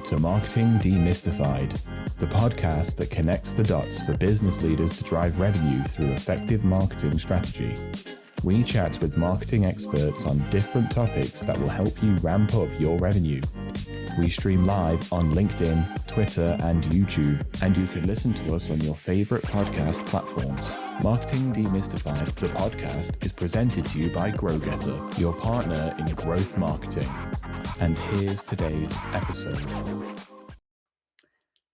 to Marketing Demystified, the podcast that connects the dots for business leaders to drive revenue through effective marketing strategy. We chat with marketing experts on different topics that will help you ramp up your revenue. We stream live on LinkedIn, Twitter, and YouTube, and you can listen to us on your favorite podcast platforms. Marketing Demystified, the podcast, is presented to you by GrowGetter, your partner in growth marketing. And here's today's episode.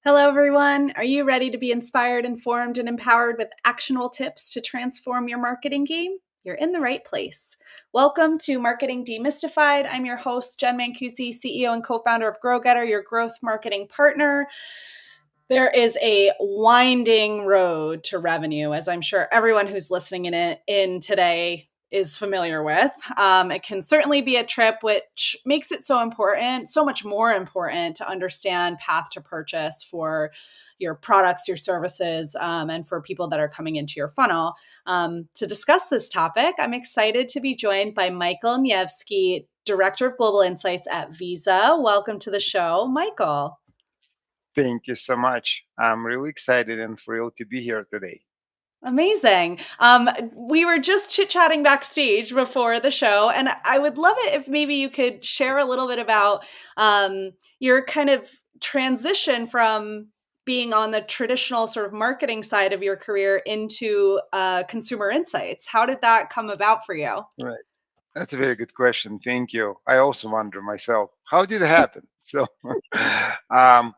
Hello, everyone. Are you ready to be inspired, informed, and empowered with actionable tips to transform your marketing game? You're in the right place. Welcome to Marketing Demystified. I'm your host, Jenn Mancusi, CEO and co-founder of GrowGetter, your growth marketing partner. There is a winding road to revenue, as I'm sure everyone who's listening in today is familiar with. It can certainly be a trip, which makes it so important, so much more important to understand path to purchase for your products, your services, and for people that are coming into your funnel. To discuss this topic, I'm excited to be joined by Michael Nevski, Director of Global Insights at Visa. Welcome to the show, Michael. Thank you so much. I'm really excited and thrilled to be here today. Amazing. We were just chit-chatting backstage before the show, and I would love it if maybe you could share a little bit about your kind of transition from being on the traditional sort of marketing side of your career into consumer insights. How did that come about for you? Right. That's a very good question. Thank you. I also wonder myself, how did it happen? Um,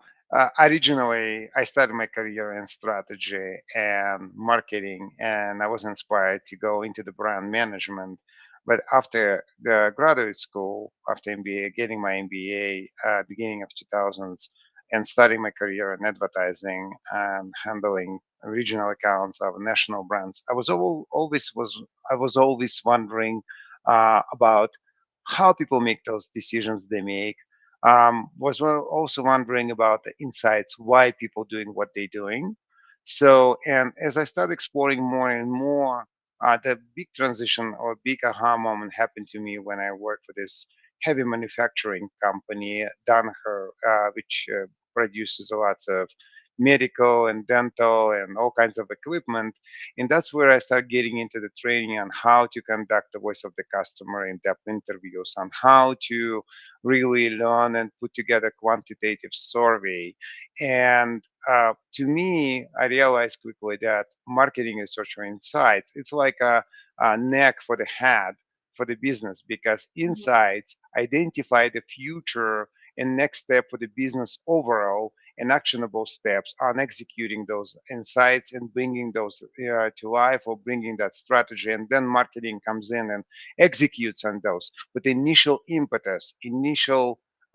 Originally, I started my career in strategy and marketing, and I was inspired to go into the brand management. But after the graduate school, after MBA, getting my MBA, beginning of 2000s, and starting my career in advertising and handling regional accounts of national brands, I was always wondering about how people make those decisions they make. Also wondering about the insights, why people doing what they're doing. So, and as I started exploring more and more, the big transition or big aha moment happened to me when I worked for this heavy manufacturing company, Danaher, which produces lots of medical and dental and all kinds of equipment. And that's where I started getting into the training on how to conduct the voice of the customer in-depth interviews, on how to really learn and put together quantitative survey. And to me, I realized quickly that marketing research or insights, it's like a neck for the head for the business, because insights identify the future and next step for the business overall, and actionable steps on executing those insights and bringing those to life, or bringing that strategy. And then marketing comes in and executes on those. But the initial impetus,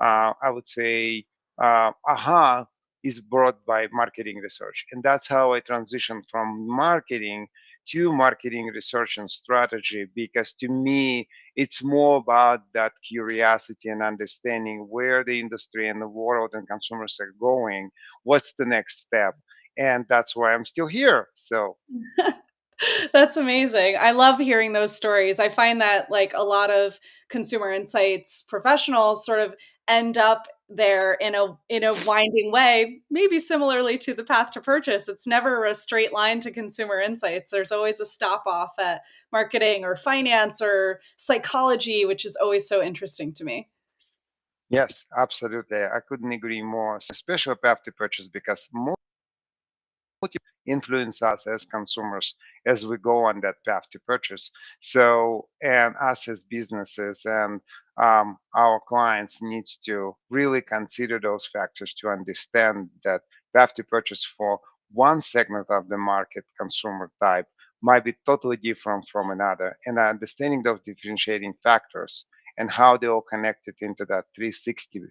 I would say, aha, is brought by marketing research. And that's how I transitioned from marketing to marketing research and strategy, because to me, it's more about that curiosity and understanding where the industry and the world and consumers are going, what's the next step. And that's why I'm still here. So That's amazing. I love hearing those stories. I find that like a lot of consumer insights professionals sort of end up there in a winding way, maybe similarly to the path to purchase. It's never a straight line to consumer insights. There's always a stop off at marketing or finance or psychology, which is always so interesting to me. yes, absolutely. I couldn't agree more, especially path to purchase, because influence us as consumers as we go on that path to purchase. So, and us as businesses and our clients needs to really consider those factors to understand that path to purchase for one segment of the market consumer type might be totally different from another. And understanding those differentiating factors and how they all connected into that 360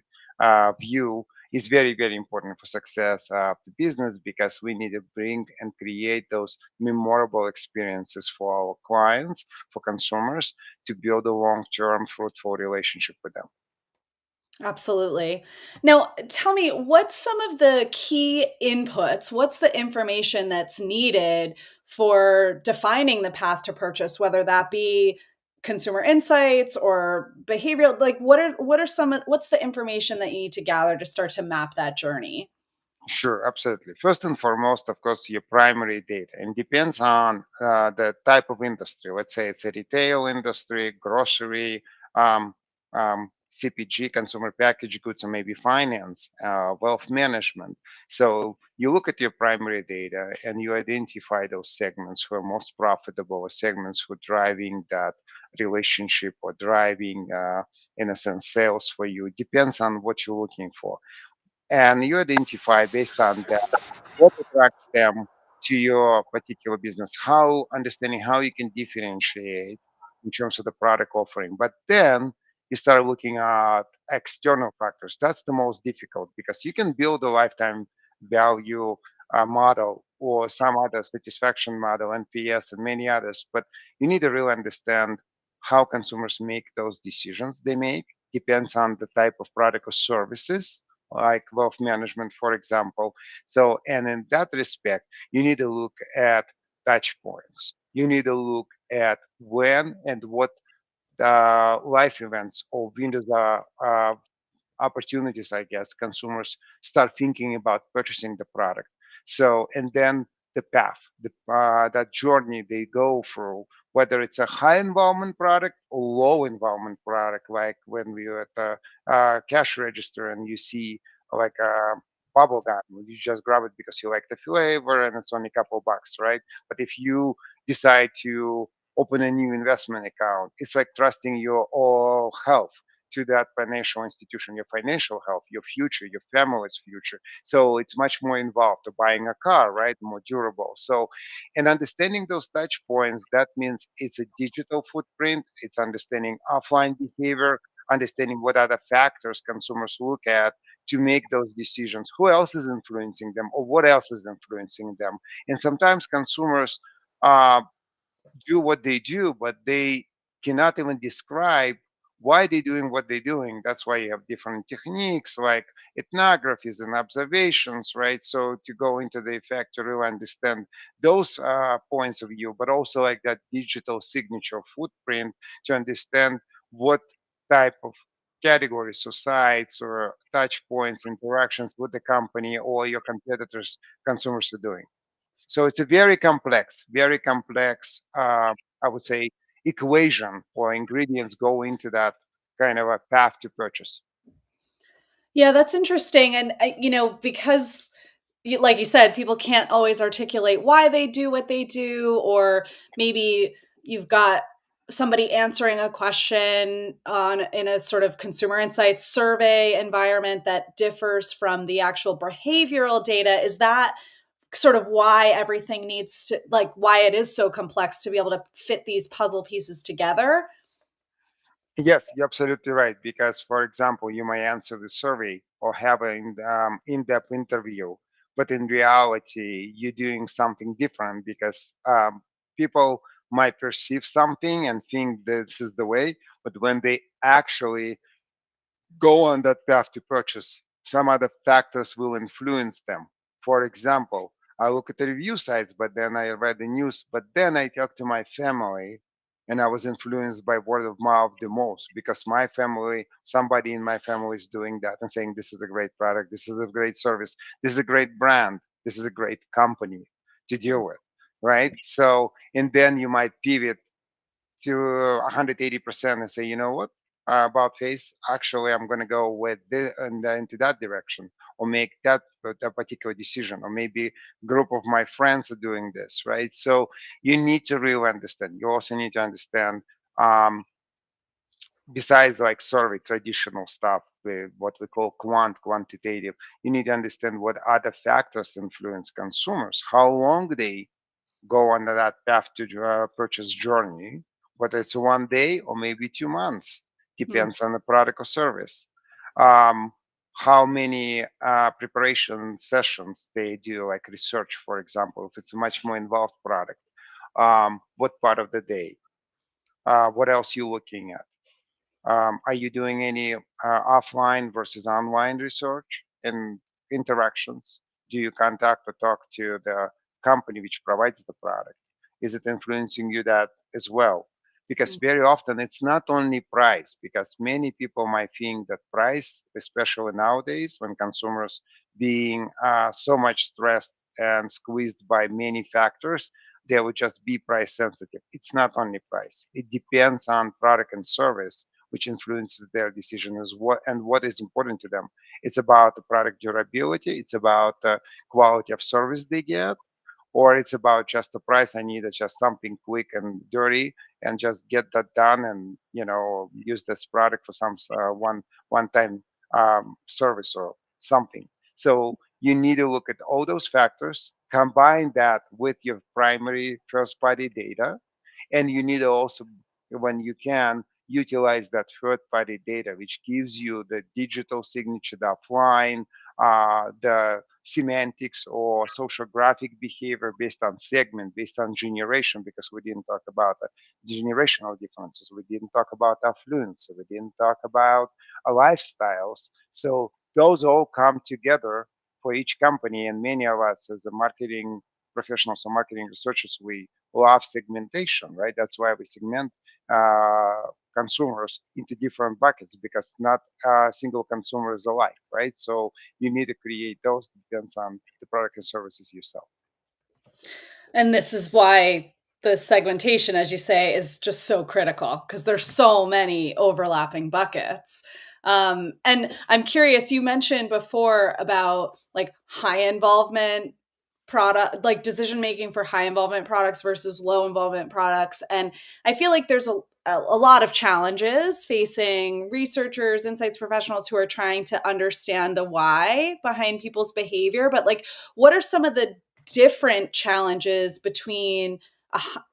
view is very, very important for success of the business, because we need to bring and create those memorable experiences for our clients, for consumers, to build a long-term fruitful relationship with them. Absolutely. Now, tell me, what's some of the key inputs? What's the information that's needed for defining the path to purchase, whether that be consumer insights or behavioral, like what are what's the information that you need to gather to start to map that journey? Sure, absolutely. First and foremost, of course, your primary data, and depends on the type of industry. Let's say it's a retail industry, grocery, CPG, consumer packaged goods, or maybe finance, wealth management. So you look at your primary data and you identify those segments who are most profitable, or segments who are driving that relationship, or driving, in a sense, sales for you. Depends on what you're looking for, and you identify based on that what attracts them to your particular business, how understanding how you can differentiate in terms of the product offering. But then you start looking at external factors. That's the most difficult, because you can build a lifetime value model, or some other satisfaction model, NPS, and many others, but you need to really understand how consumers make those decisions. They make depends on the type of product or services, like wealth management, for example. So, and in that respect, you need to look at touch points. You need to look at when and what life events or windows are opportunities, I guess, consumers start thinking about purchasing the product. So, and then the path, that journey they go through, whether it's a high involvement product or low involvement product, like when we are at the cash register and you see like a bubble gum, you just grab it because you like the flavor and it's only a couple bucks, right? But if you decide to open a new investment account, it's like trusting your all health to that financial institution, your financial health, your future, your family's future. So it's much more involved to buying a car, right? More durable. So, and understanding those touch points, that means it's a digital footprint, it's understanding offline behavior, understanding what other factors consumers look at to make those decisions, who else is influencing them, or what else is influencing them. And sometimes consumers uh, do what they do, but they cannot even describe why they're doing what they're doing. That's why you have different techniques like ethnographies and observations, right? So to go into the effect to really understand those points of view, but also like that digital signature footprint to understand what type of categories or sites or touch points, interactions with the company or your competitors, consumers are doing. So it's a very complex, I would say, equation or ingredients go into that kind of a path to purchase. Yeah, that's interesting. And, because like you said, people can't always articulate why they do what they do, or maybe you've got somebody answering a question on in a sort of consumer insights survey environment that differs from the actual behavioral data. Is that sort of why everything needs to, like, why it is so complex to be able to fit these puzzle pieces together? Yes, you're absolutely right. Because, for example, you might answer the survey or have an in-depth interview, but in reality, you're doing something different, because people might perceive something and think this is the way, but when they actually go on that path to purchase, some other factors will influence them. For example, I look at the review sites, but then I read the news, but then I talk to my family, and I was influenced by word of mouth the most, because my family, somebody in my family is doing that and saying, this is a great product, this is a great service, this is a great brand, this is a great company to deal with, right? So, and then you might pivot to 180% and say, you know what, about face, actually, I'm going to go with this and into that direction, or make that particular decision, or maybe group of my friends are doing this, right? So you need to really understand. You also need to understand, um, besides like survey traditional stuff, with what we call quantitative, you need to understand what other factors influence consumers, how long they go on that path to purchase journey, whether it's 1 day or maybe 2 months, Hmm. depends on the product or service. Um, how many preparation sessions they do, like research, for example, if it's a much more involved product. What part of the day? What else you looking at? Are you doing any offline versus online research and interactions? Do you contact or talk to the company which provides the product? Is it influencing you that as well? because very often it's not only price, because many people might think that price, especially nowadays when consumers being so much stressed and squeezed by many factors, they would just be price sensitive. It's not only price, it depends on product and service, which influences their decision as what is important to them. It's about the product durability, it's about the quality of service they get, or it's about just the price. I need just something quick and dirty and just get that done, and use this product for some one time service or something. So you need to look at all those factors, combine that with your primary first party data, and you need to also, when you can, utilize that third party data, which gives you the digital signature, the offline, the semantics or social graphic behavior based on segment, based on generation, because we didn't talk about the generational differences, we didn't talk about affluence, we didn't talk about lifestyles. So those all come together for each company, and many of us as a marketing professionals or marketing researchers, we love segmentation, right? That's why we segment uh, consumers into different buckets, because not a single consumer is alike, right? So you need to create those, depends on the product and services you sell. And this is why the segmentation, as you say, is just so critical because there's so many overlapping buckets. And I'm curious, you mentioned before about like high involvement product, like decision making for high involvement products versus low involvement products. And I feel like there's a lot of challenges facing researchers, insights professionals who are trying to understand the why behind people's behavior. But like, what are some of the different challenges between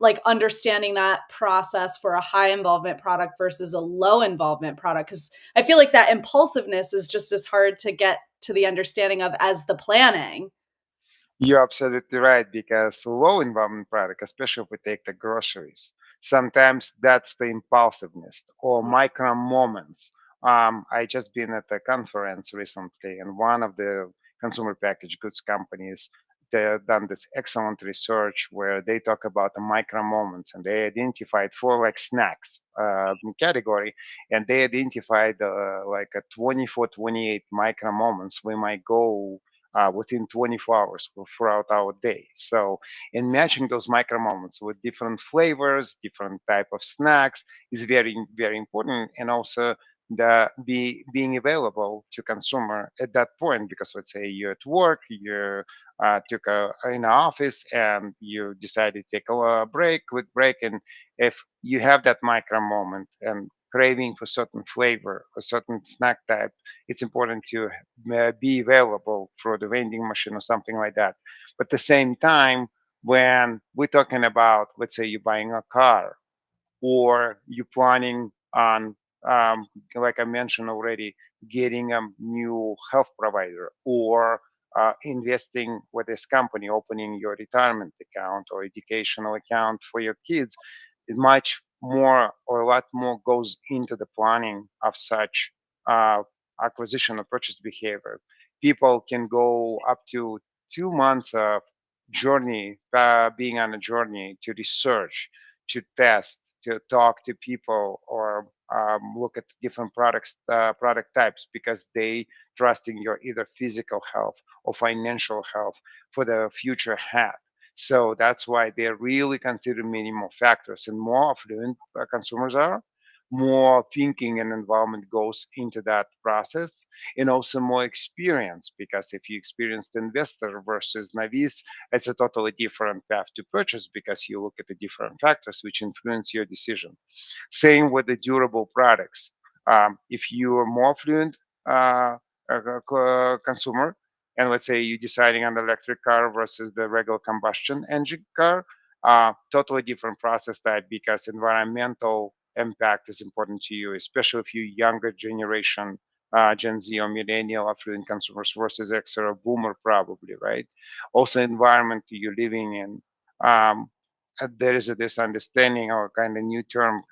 like understanding that process for a high involvement product versus a low involvement product? Because I feel like that impulsiveness is just as hard to get to the understanding of as the planning. You're absolutely right, because low involvement product, especially if we take the groceries, sometimes that's the impulsiveness or micro moments. I just been at a conference recently, and one of the consumer packaged goods companies, they done this excellent research where they talk about the micro moments, and they identified four like snacks category, and they identified like a 24, 28 micro moments we might go within 24 hours throughout our day. So, in matching those micro moments with different flavors, different type of snacks is very, very important, and also being available to consumer at that point, because let's say you're at work, you're took in an office and you decided to take a quick break, and if you have that micro moment and craving for certain flavor or certain snack type, it's important to be available for the vending machine or something like that. But at the same time, when we're talking about, let's say you're buying a car, or you're planning on, like I mentioned already, getting a new health provider, or investing with this company, opening your retirement account or educational account for your kids, it much more or a lot more goes into the planning of such uh, acquisition or purchase behavior. People can go up to 2 months of journey, being on a journey to research, to test, to talk to people, or look at different product types, because they trust in your either physical health or financial health for the future health. So that's why they really consider many more factors, and more affluent consumers are, more thinking and involvement goes into that process, and also more experience, because if you experienced investor versus novice, it's a totally different path to purchase, because you look at the different factors which influence your decision. Same with the durable products. If you are more fluent consumer, and let's say you're deciding on the electric car versus the regular combustion engine car, totally different process type, because environmental impact is important to you, especially if you're younger generation, Gen Z or millennial affluent consumers versus X or a boomer, probably, right? Also, environment you're living in. Um, there is a misunderstanding or kind of new term,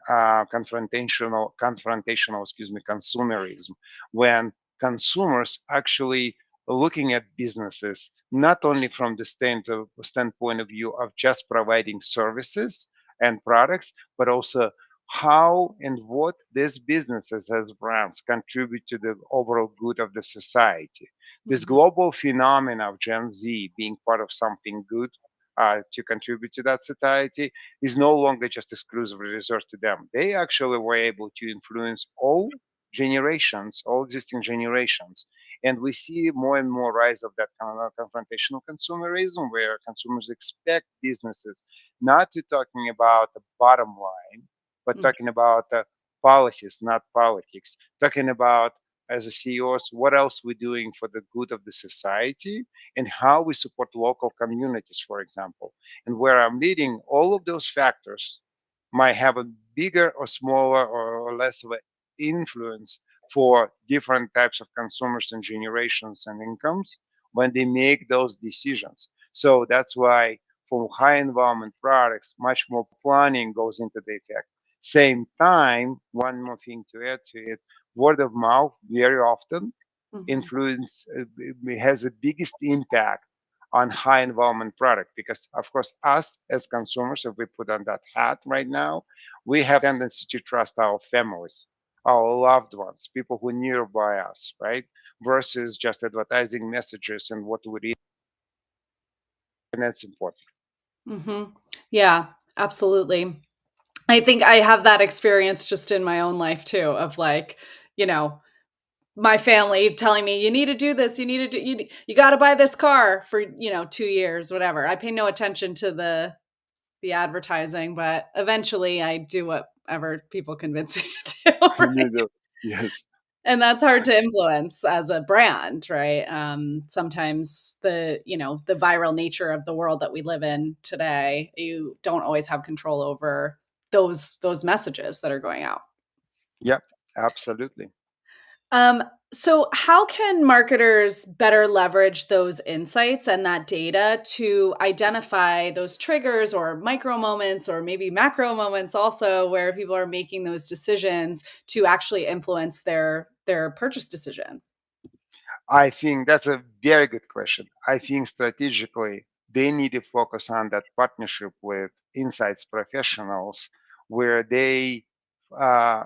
excuse me, consumerism, when consumers actually looking at businesses not only from the standpoint of view of just providing services and products, but also how and what these businesses as brands contribute to the overall good of the society. This Mhm. global phenomena of Gen Z being part of something good to contribute to that society is no longer just exclusively reserved to them. They actually were able to influence all generations, all existing generations. And we see more and more rise of that kind of confrontational consumerism where consumers expect businesses not to talking about the bottom line, but Mhm. talking about policies, not politics, talking about as a CEOs, what else we're doing for the good of the society and how we support local communities, for example. And where I'm leading, all of those factors might have a bigger or smaller or less of an influence for different types of consumers and generations and incomes when they make those decisions. So that's why for high involvement products, much more planning goes into the effect. Same time, one more thing to add to it, word of mouth very often Mhm. influence has the biggest impact on high involvement product because of course us as consumers, if we put on that hat right now, we have tendency to trust our families, our loved ones, people who are nearby us, right, versus just advertising messages and what we read, and that's important. Mhm. Yeah, absolutely. I think I have that experience just in my own life too of like, you know, my family telling me, "You need to do this, you need to do you gotta buy this car for, 2 years," whatever. I pay no attention to the advertising, but eventually I do whatever people convince me to do, You right? know, yes. And that's hard to influence as a brand, right? Sometimes the viral nature of the world that we live in today, you don't always have control over those messages that are going out. Yep, absolutely. Um, so how can marketers better leverage those insights and that data to identify those triggers or micro moments or maybe macro moments also where people are making those decisions to actually influence their purchase decision? I think that's a very good question. I think strategically they need to focus on that partnership with insights professionals where they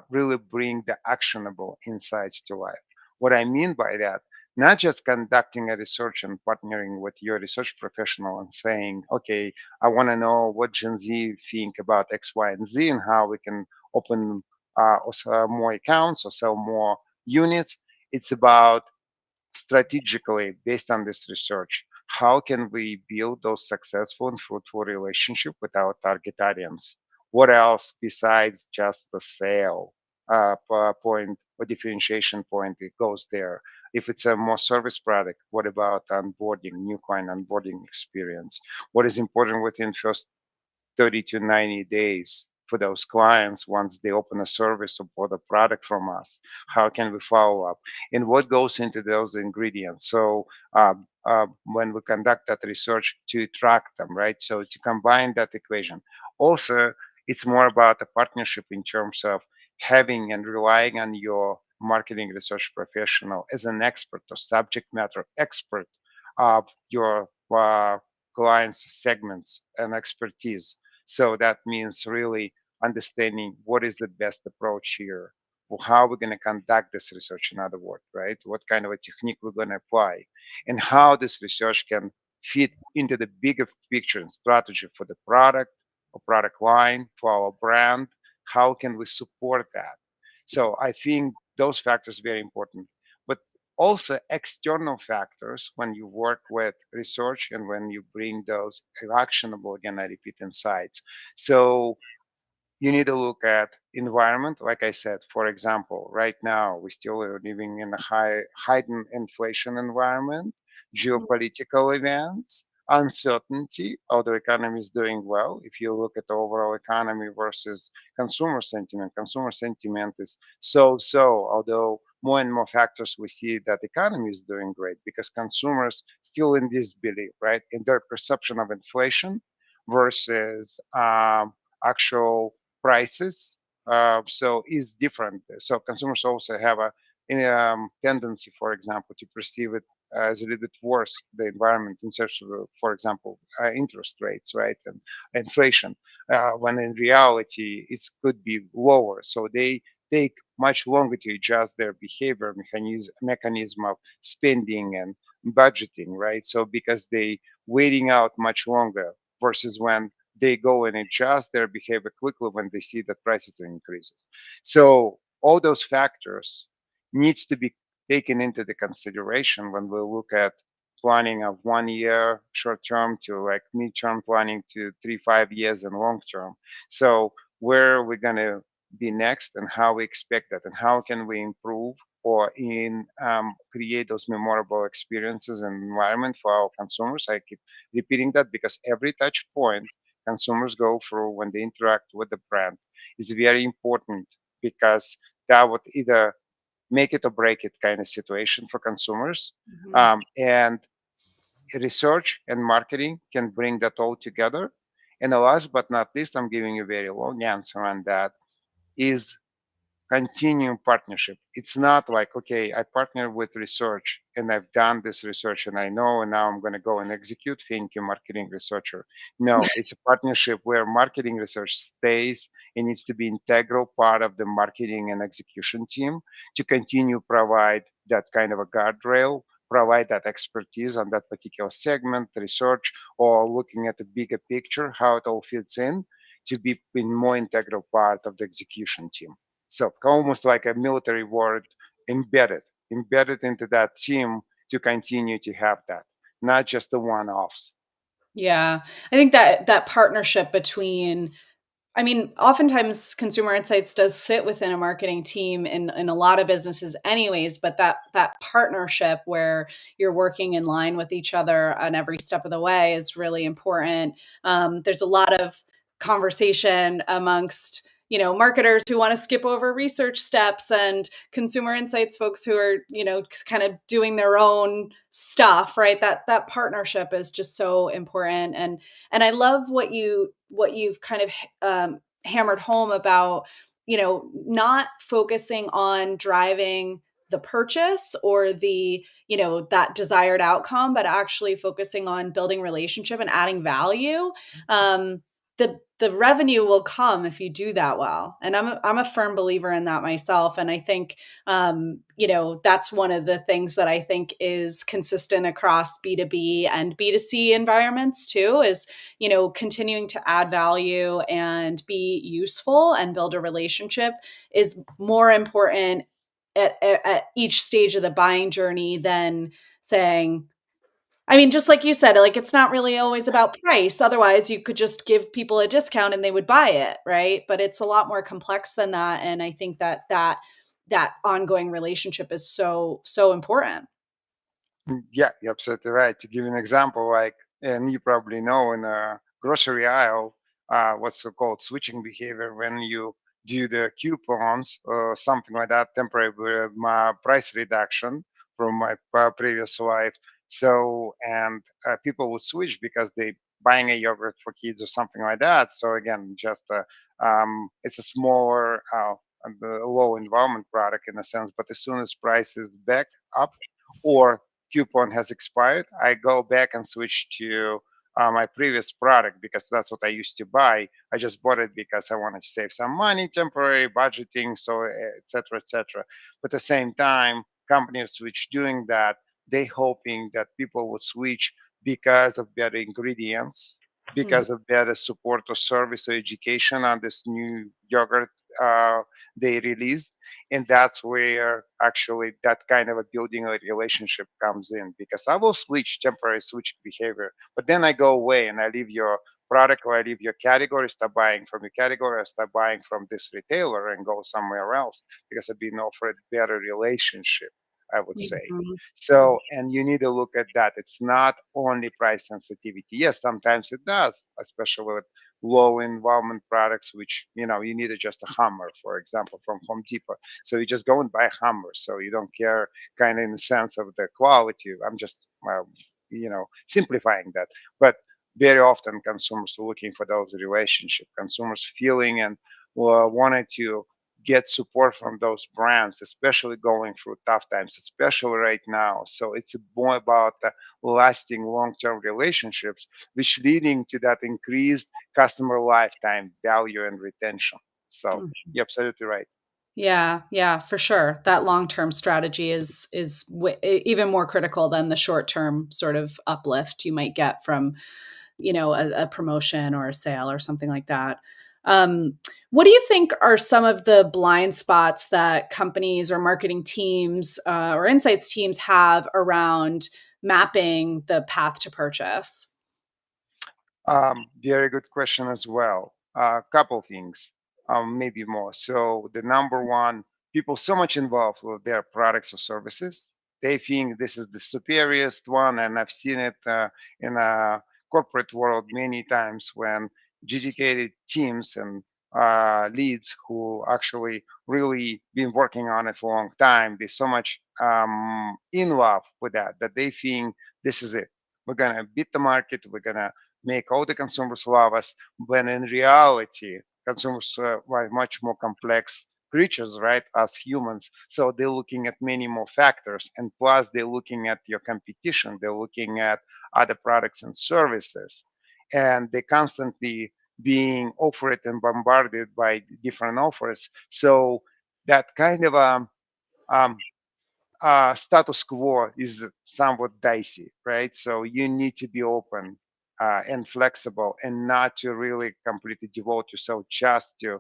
really bring the actionable insights to life. What I mean by that, not just conducting a research and partnering with your research professional and saying, okay, I want to know what Gen Z think about X, Y, and Z and how we can open more accounts or sell more units. It's about strategically based on this research how can we build those successful and fruitful relationship with our target audience, what else besides just the sale point or differentiation point it goes there. If it's a more service product, what about onboarding, new client onboarding experience, what is important within first 30 to 90 days for those clients once they open a service or the product from us? How can we follow up? And what goes into those ingredients? So when we conduct that research to track them, right? So to combine that equation. Also, it's more about a partnership in terms of having and relying on your marketing research professional as an expert or subject matter expert of your clients segments and expertise. So that means really understanding what is the best approach here, or how we're going to conduct this research, in other words, right? What kind of a technique we're going to apply, and how this research can fit into the bigger picture and strategy for the product or product line, for our brand. How can we support that? So I think those factors are very important. But also external factors when you work with research and when you bring those actionable, again I repeat, insights. So you need to look at environment, like I said. For example, right now we still are living in a heightened inflation environment, geopolitical events, uncertainty, although economy is doing well. If you look at the overall economy versus consumer sentiment is so, although more and more factors we see that economy is doing great because consumers still in this belief, right, in their perception of inflation versus actual prices. So is different. So consumers also have a tendency, for example, to perceive it is a little bit worse, the environment in terms of, for example, interest rates, right, and inflation, when in reality it could be lower. So they take much longer to adjust their behavior mechanism of spending and budgeting, right? So because they waiting out much longer versus when they go and adjust their behavior quickly when they see that prices are increases. So all those factors needs to be taken into the consideration when we look at planning of 1 year short term to like mid-term planning to 3 5 years and long term. So where are we going to be next and how we expect that and how can we improve or in create those memorable experiences and environment for our consumers. I keep repeating that because every touch point consumers go through when they interact with the brand is very important because that would either make it or break it kind of situation for consumers. Mhm. And research and marketing can bring that all together. And the last but not least, I'm giving you a very long answer on that, is continuing partnership. It's not like, okay, I partner with research and I've done this research and I know, and now I'm going to go and execute. Thank you, marketing researcher. No, it's a partnership where marketing research stays and needs to be integral part of the marketing and execution team to continue provide that kind of a guardrail, provide that expertise on that particular segment, research, or looking at the bigger picture, how it all fits in to be in more integral part of the execution team. So almost like a military word embedded into that team to continue to have that, not just the one-offs. Yeah. I think that partnership between, I mean, oftentimes consumer insights does sit within a marketing team in a lot of businesses anyways, but that partnership where you're working in line with each other on every step of the way is really important. There's a lot of conversation amongst, marketers who want to skip over research steps and consumer insights folks who are, kind of doing their own stuff, right? That partnership is just so important. And I love what you've kind of hammered home about, not focusing on driving the purchase or the, that desired outcome, but actually focusing on building relationship and adding value. The revenue will come if you do that well, and I'm a firm believer in that myself. And I think that's one of the things that I think is consistent across B2B and B2C environments too, is continuing to add value and be useful and build a relationship is more important at each stage of the buying journey than saying, I mean, just like you said, like it's not really always about price. Otherwise, you could just give people a discount and they would buy it, right? But it's a lot more complex than that. And I think that ongoing relationship is so important. Yeah, you're absolutely right. To give you an example, like, and you probably know in a grocery aisle, what's so called switching behavior when you do the coupons or something like that, temporary price reduction from my previous life. So, and people would switch because they buying a yogurt for kids or something like that. So again, just it's a smaller, low involvement product in a sense. But as soon as price is back up, or coupon has expired, I go back and switch to my previous product because that's what I used to buy. I just bought it because I wanted to save some money, temporary budgeting, so etc. etc. But at the same time, companies which doing that, they hoping that people would switch because of better ingredients, Mhm. because of better support or service or education on this new yogurt uh, they released, and that's where actually that kind of a building a relationship comes in, because I will switch temporary switch behavior, but then I go away and I leave your product or I leave your category, start buying from your category, I start buying from this retailer and go somewhere else because I've been offered better relationship, I would say. Mhm. So, and you need to look at that. It's not only price sensitivity. Yes, sometimes it does, especially with low involvement products, which you need just a hammer, for example, from Home Depot. So you just go and buy a hammer, so you don't care, kind of in the sense of the quality. I'm just simplifying that, but very often consumers are looking for those relationship. Consumers feeling and wanted to get support from those brands, especially going through tough times, especially right now. So it's more about lasting long-term relationships, which leading to that increased customer lifetime value and retention. So you're absolutely right. Yeah, yeah, for sure. That long-term strategy even more critical than the short-term sort of uplift you might get from, a promotion or a sale or something like that. What do you think are some of the blind spots that companies or marketing teams or insights teams have around mapping the path to purchase? Very good question as well. A couple things, maybe more. So the number one, people so much involved with their products or services, they think this is the superiorest one, and I've seen it in a corporate world many times when dedicated teams and leads who actually really been working on it for a long time, they so much in love with that they think this is it. We're gonna beat the market. We're gonna make all the consumers love us, when in reality, consumers are much more complex creatures, right, as humans. So they're looking at many more factors. And plus, they're looking at your competition, they're looking at other products and services. And they constantly being offered and bombarded by different offers. So that kind of um, status quo is somewhat dicey, right? So you need to be open and flexible, and not to really completely devote yourself just to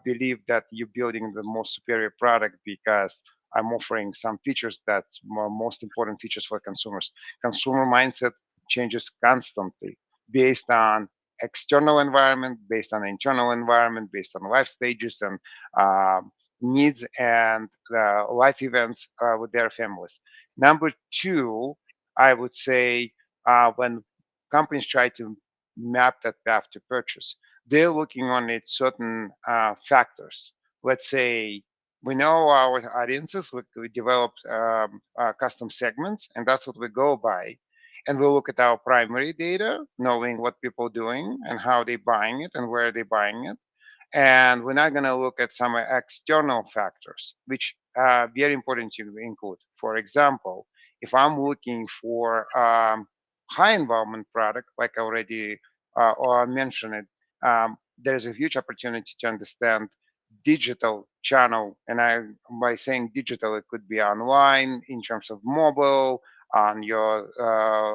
believe that you're building the most superior product because I'm offering some features that's most important features for consumers. Consumer mindset changes constantly based on external environment, based on internal environment, based on life stages and needs and life events with their families. Number two, I would say when companies try to map that path to purchase, they're looking on it certain factors. Let's say we know our audiences, we develop custom segments, and that's what we go by. And we look at our primary data, knowing what people are doing and how they're buying it and where they're buying it, and we're not going to look at some external factors, which are very important to include. For example, if I'm looking for high involvement product, like I already or I mentioned it, there's a huge opportunity to understand digital channel. And by saying digital, it could be online in terms of mobile, on your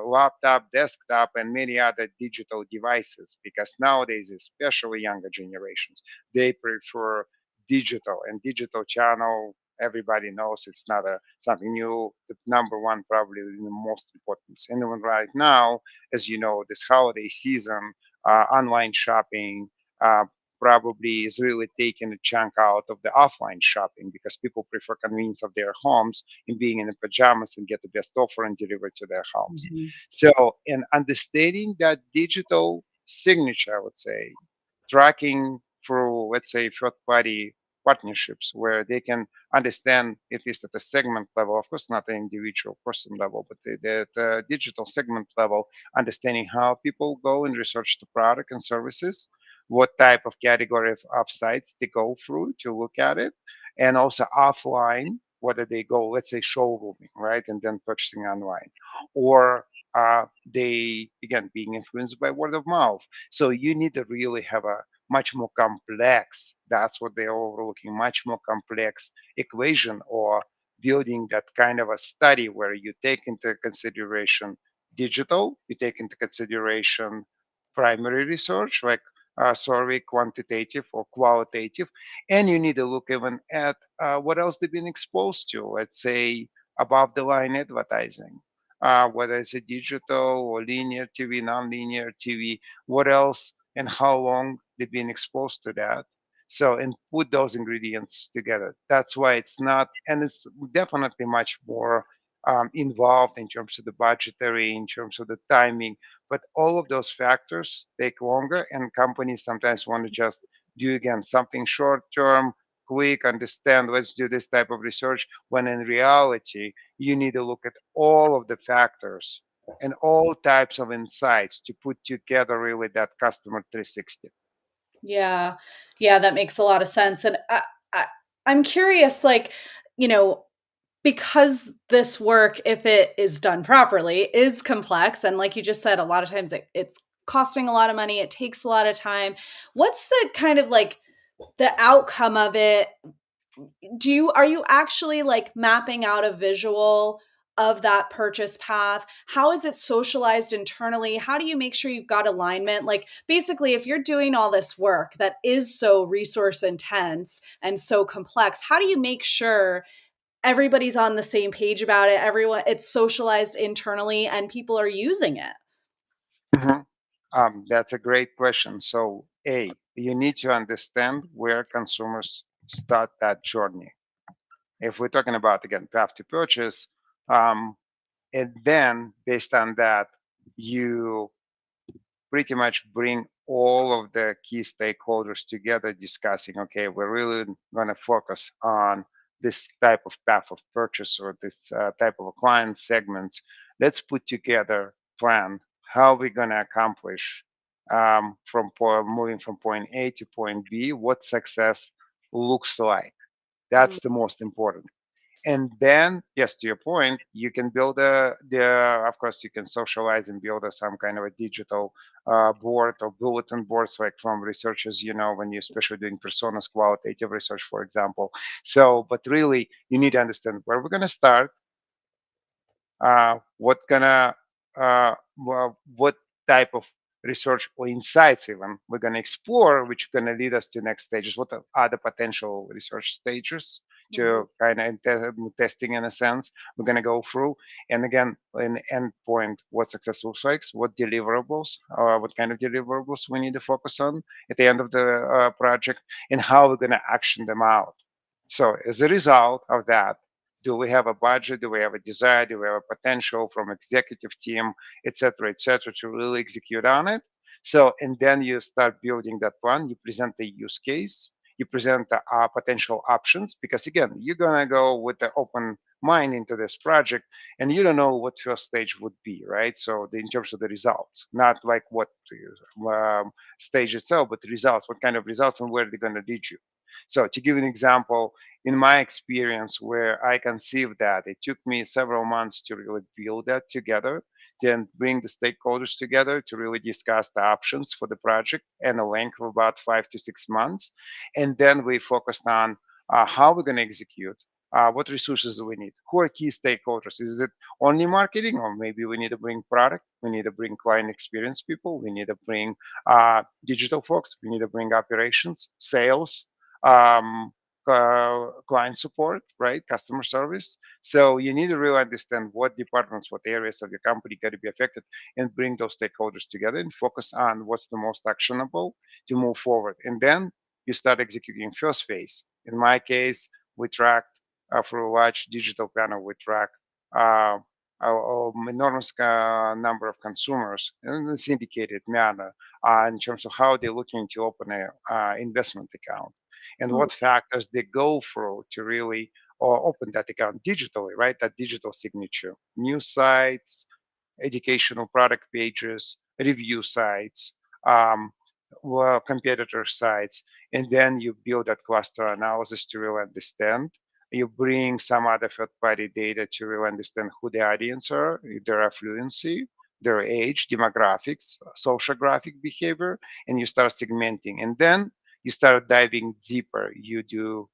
laptop, desktop, and many other digital devices. Because nowadays, especially younger generations, they prefer digital, and digital channel. Everybody knows it's not something new. The number one, probably the most important. And even right now, as you know, this holiday season, online shopping uh, probably is really taking a chunk out of the offline shopping, because people prefer convenience of their homes in being in the pajamas and get the best offer and delivered to their homes. Mhm. So, in understanding that digital signature, I would say, tracking through, let's say, third party partnerships where they can understand, at least at the segment level, of course, not the individual person level, but the digital segment level, understanding how people go and research the product and services, what type of category of sites they go through to look at it, and also offline, whether they go, let's say, showrooming, right, and then purchasing online, or they, again, being influenced by word of mouth. So you need to really have a much more complex, that's what they're overlooking, much more complex equation, or building that kind of a study where you take into consideration digital, you take into consideration primary research, like survey, quantitative or qualitative, and you need to look even at what else they've been exposed to. Let's say above the line advertising, whether it's a digital or linear TV, non-linear TV, what else and how long they've been exposed to that. So, and put those ingredients together. That's why it's not, and it's definitely much more involved in terms of the budgetary, in terms of the timing. But all of those factors take longer, and companies sometimes want to just do, again, something short term, quick, understand, let's do this type of research, when in reality, you need to look at all of the factors and all types of insights to put together really that customer 360. Yeah. Yeah, that makes a lot of sense. And I'm curious, like, you know, because this work, if it is done properly, is complex. And like you just said, a lot of times it's costing a lot of money, it takes a lot of time. What's the kind of like the outcome of it? Are you actually like mapping out a visual of that purchase path? How is it socialized internally? How do you make sure you've got alignment? Like basically, if you're doing all this work that is so resource intense and so complex, how do you make sure everybody's on the same page about it, everyone, it's socialized internally and people are using it? Mhm. That's a great question. So, you need to understand where consumers start that journey. If we're talking about, again, path to purchase, um, and then based on that, you pretty much bring all of the key stakeholders together discussing, okay, we're really going to focus on this type of path of purchase or this type of client segments. Let's put together plan how we're going to accomplish moving from point A to point B, what success looks like. Mm, That's the most important. And then, yes, to your point, you can build of course you can socialize and build some kind of a digital board or bulletin boards, like from researchers, when you're especially doing personas qualitative research, for example. So but really you need to understand where we're going to start, what gonna what type of research or insights even we're gonna explore, which are gonna lead us to next stages. What are the potential research stages mhm, to kind of testing in a sense we're gonna go through, and again, an endpoint, what success looks like, what deliverables, what kind of deliverables we need to focus on at the end of the project, and how we're gonna action them out. So as a result of that, do we have a budget, do we have a desire, do we have a potential from executive team, et cetera, to really execute on it? So and then you start building that plan, you present the use case, you present the potential options, because again, you're going to go with the open mind into this project, and you don't know what first stage would be, right? So in terms of the results, not like what stage itself, but the results, what kind of results and where they're going to lead you. So to give an example, in my experience, where I conceived that, it took me several months to really build that together, then bring the stakeholders together to really discuss the options for the project, and a length of about 5 to 6 months. And then we focused on how we're going to execute, what resources do we need, who are key stakeholders. Is it only marketing, or maybe we need to bring product, we need to bring client experience people, we need to bring digital folks, we need to bring operations, sales, um, client support, right? Customer service. So you need to really understand what departments, what areas of your company got to be affected, and bring those stakeholders together and focus on what's the most actionable to move forward. And then you start executing first phase. In my case, we tracked for a large digital panel, we track uh, enormous number of consumers in a syndicated manner in terms of how they're looking to open a investment account, and mm, what factors they go through to really or open that account digitally, right? That digital signature, news sites, educational product pages, review sites, um, competitor sites, and then you build that cluster analysis to really understand. You bring some other third-party data to really understand who the audience are, their affluency, their age, demographics, social graphic behavior, and you start segmenting. And then you start diving deeper. You do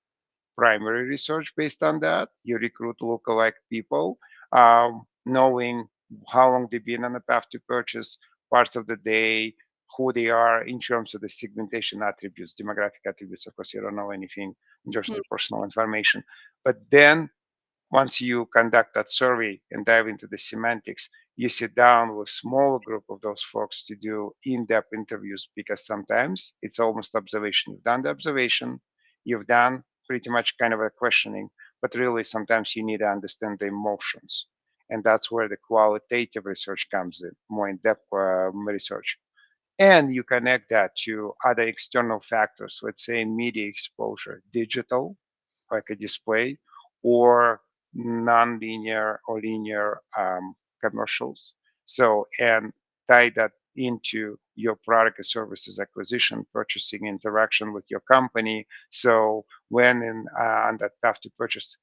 primary research based on that. You recruit lookalike people, knowing how long they've been on the path to purchase, parts of the day, who they are in terms of the segmentation attributes, demographic attributes. Of course, you don't know anything in terms of mm. the personal information. But then once you conduct that survey and dive into the semantics, you sit down with smaller group of those folks to do in-depth interviews, because sometimes it's almost observation. You've done the observation, you've done pretty much kind of a questioning, but really sometimes you need to understand the emotions. And that's where the qualitative research comes in, more in-depth research. And you connect that to other external factors, let's say media exposure, digital, like a display, or non-linear or linear commercials. So, and tie that into your product and services acquisition, purchasing interaction with your company. So when on that path to purchase,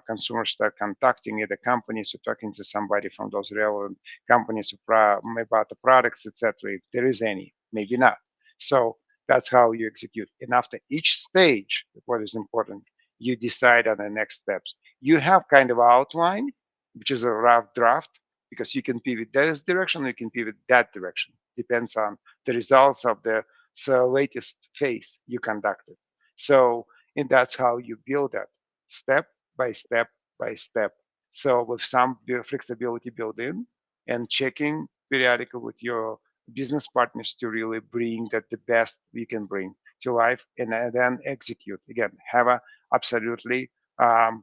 consumers start contacting either companies or talking to somebody from those relevant companies about the products, etc. If there is any, maybe not. So that's how you execute. And after each stage, what is important, you decide on the next steps. You have kind of outline, which is a rough draft, because you can pivot this direction, you can pivot that direction. Depends on the results of the latest phase you conducted. So, and that's how you build that step by step by step. So with some flexibility built in and checking periodically with your business partners to really bring that the best we can bring to life, and then execute. Again, have a absolutely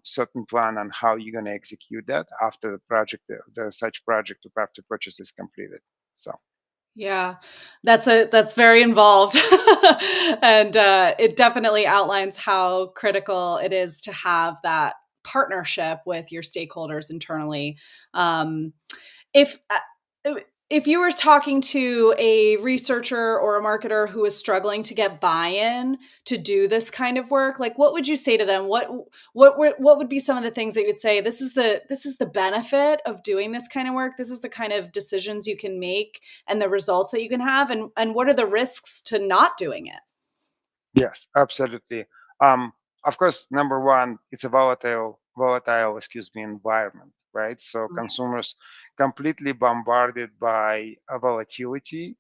certain plan on how you're going to execute that after the project, the such project to have to purchase is completed. So Yeah, that's very involved, and it definitely outlines how critical it is to have that partnership with your stakeholders internally. If if you were talking to a researcher or a marketer who is struggling to get buy-in to do this kind of work, like what would you say to them? What would be some of the things that you would say, this is the benefit of doing this kind of work, this is the kind of decisions you can make and the results that you can have, and what are the risks to not doing it? yes, absolutely. Um, of course, number one, it's a volatile environment, right? So consumers completely bombarded by a volatility,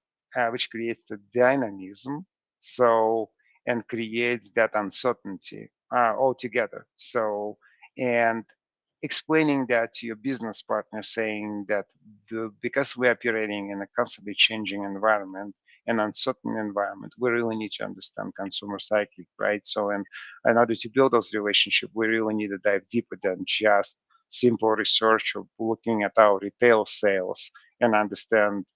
which creates the dynamism. So and creates that uncertainty altogether. So and explaining that to your business partner, saying that because we're operating in a constantly changing environment, an uncertain environment, we really need to understand consumer psyche, right? So, and in order to build those relationships, we really need to dive deeper than just simple research or looking at our retail sales and understand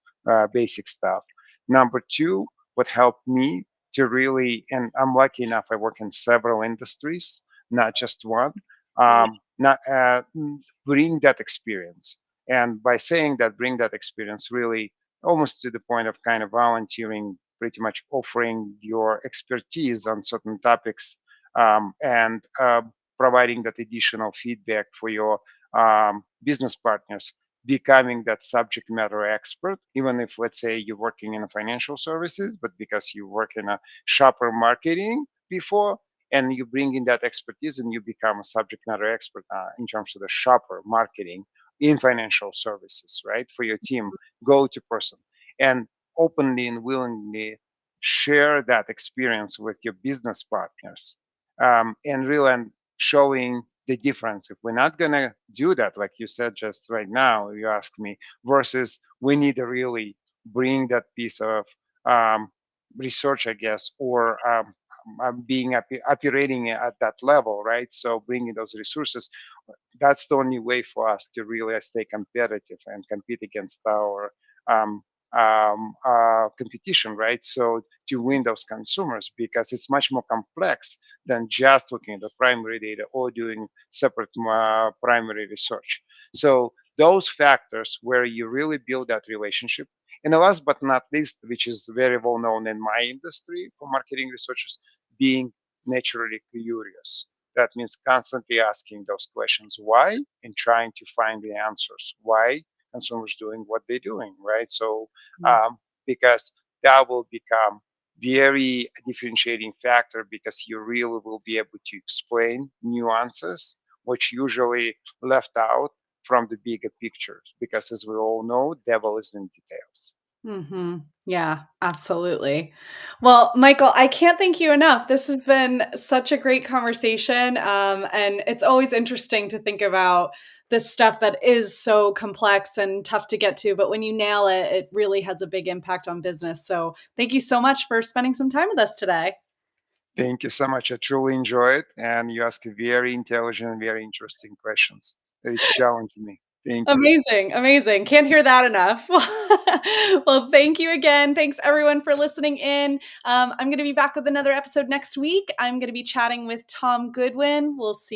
basic stuff. Number two, what helped me to really, and I'm lucky enough, I work in several industries, not just one. Not bring that experience, and by saying that, bring that experience really almost to the point of kind of volunteering, pretty much offering your expertise on certain topics, and providing that additional feedback for your business partners, becoming that subject matter expert, even if, let's say, you're working in financial services, but because you work in a shopper marketing before, and you bring in that expertise and you become a subject matter expert in terms of the shopper marketing in financial services, right? For your team, go to person, and openly and willingly share that experience with your business partners, and really showing the difference. If we're not going to do that, like you said just right now, you asked me, versus we need to really bring that piece of um, research, I guess, or being operating at that level, right? So bringing those resources, that's the only way for us to really stay competitive and compete against our um, competition, right? So to win those consumers, because it's much more complex than just looking at the primary data or doing separate primary research. So those factors where you really build that relationship. And the last but not least, which is very well known in my industry for marketing researchers, being naturally curious. That means constantly asking those questions, why, and trying to find the answers. Why consumers doing what they're doing, right? So, because that will become very differentiating factor, because you really will be able to explain nuances which usually left out from the bigger pictures, because as we all know, devil is in details. Yeah, absolutely. Well, Michael, I can't thank you enough. This has been such a great conversation. And it's always interesting to think about this stuff that is so complex and tough to get to. But when you nail it, it really has a big impact on business. So thank you so much for spending some time with us today. Thank you so much. I truly enjoy it, and you ask very intelligent, very interesting questions. It's challenging me. Thank you. Amazing, amazing. Can't hear that enough. Well, thank you again. Thanks everyone for listening in. I'm going to be back with another episode next week. I'm going to be chatting with Tom Goodwin. We'll see